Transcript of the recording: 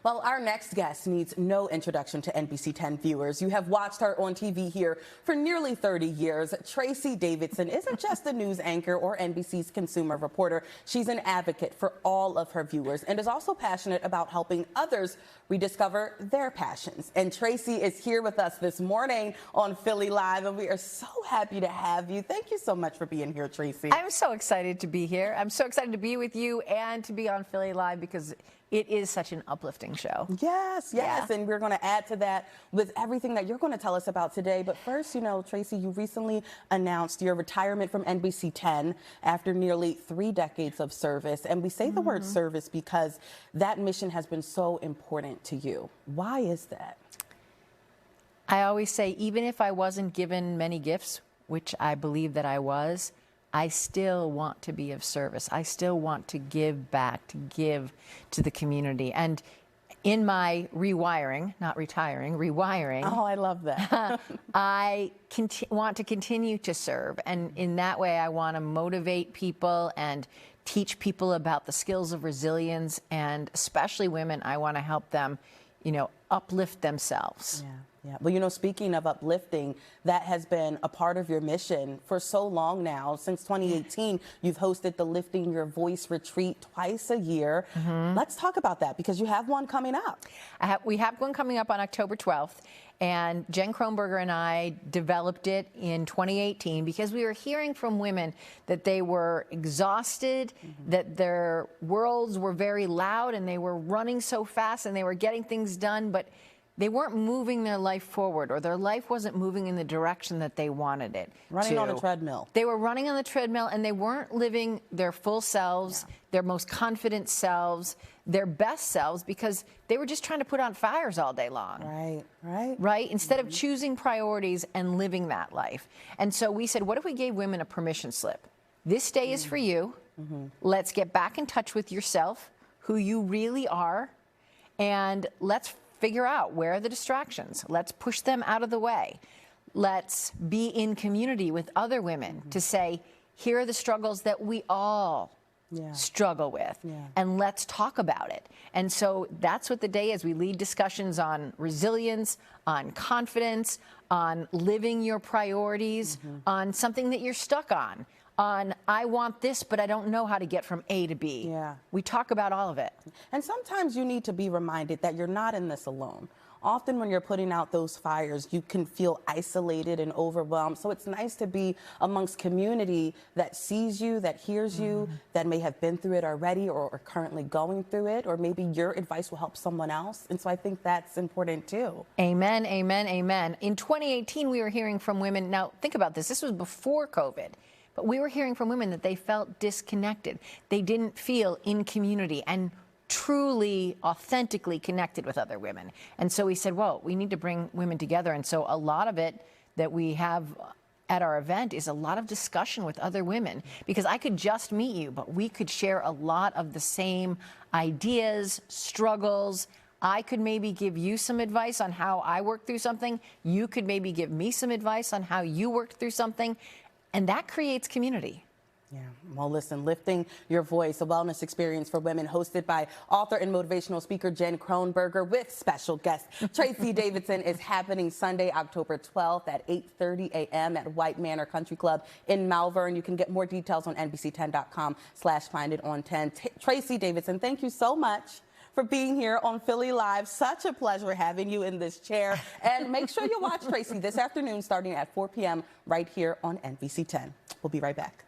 Well, our next guest needs no introduction to NBC 10 viewers. You have watched her on TV here for nearly 30 years. Tracy Davidson isn't just a news anchor or NBC's consumer reporter. She's an advocate for all of her viewers and is also passionate about helping others rediscover their passions. And Tracy is here with us this morning on Philly Live, and we are so happy to have you. Thank you so much for being here, Tracy. I'm so excited to be here. I'm so excited to be with you and to be on Philly Live because it is such an uplifting show. Yes. Yeah. And we're going to add to that with everything that you're going to tell us about today. But first, you know, Tracy, you recently announced your retirement from NBC 10 after nearly 3 decades of service. And we say the word service because that mission has been so important to you. Why is that? I always say, even if I wasn't given many gifts, which I believe that I was, I still want to be of service. I still want to give back, to give to the community. And in my rewiring, not retiring, rewiring. Oh, I love that. I want to continue to serve. And in that way, I want to motivate people and teach people about the skills of resilience. And especially women, I want to help them, you know, uplift themselves. Yeah. Well, you know, speaking of uplifting, that has been a part of your mission for so long now. Since 2018, you've hosted the Lifting Your Voice retreat twice a year. Let's talk about that because you have one coming up. We have one coming up on October 12th. And Jen Kronberger and I developed it in 2018 because we were hearing from women that they were exhausted, that their worlds were very loud and they were running so fast and they were getting things done, but they weren't moving their life forward, or their life wasn't moving in the direction that they wanted it Running on a treadmill. They were running on the treadmill, and they weren't living their full selves, their most confident selves, their best selves, because they were just trying to put on fires all day long. Right? Instead of choosing priorities and living that life. And so we said, what if we gave women a permission slip? This day is for you. Let's get back in touch with yourself, who you really are, and let's figure out where are the distractions. Let's push them out of the way. Let's be in community with other women to say, here are the struggles that we all struggle with, and let's talk about it. And so that's what the day is. We lead discussions on resilience, on confidence, on living your priorities, on something that you're stuck on I want this, but I don't know how to get from A to B. We talk about all of it. And sometimes you need to be reminded that you're not in this alone. Often when you're putting out those fires, you can feel isolated and overwhelmed. So it's nice to be amongst community that sees you, that hears you, that may have been through it already or are currently going through it, or maybe your advice will help someone else. And so I think that's important too. Amen, amen, amen. In 2018, we were hearing from women. Now, think about this. This was before COVID. But we were hearing from women that they felt disconnected. They didn't feel in community and truly, authentically connected with other women. And so we said, well, we need to bring women together. And so a lot of it that we have at our event is a lot of discussion with other women, because I could just meet you, but we could share a lot of the same ideas, struggles. I could maybe give you some advice on how I worked through something. You could maybe give me some advice on how you worked through something. And that creates community. Yeah. Well, listen, Lifting Your Voice, a wellness experience for women, hosted by author and motivational speaker Jen Kronberger with special guest Tracy Davidson, is happening Sunday, October 12th at 8:30 a.m. at White Manor Country Club in Malvern. You can get more details on NBC10.com/findit-on10. Tracy Davidson, thank you so much for being here on Philly Live. Such a pleasure having you in this chair. And make sure you watch Tracy this afternoon starting at 4 p.m. right here on NBC 10. We'll be right back.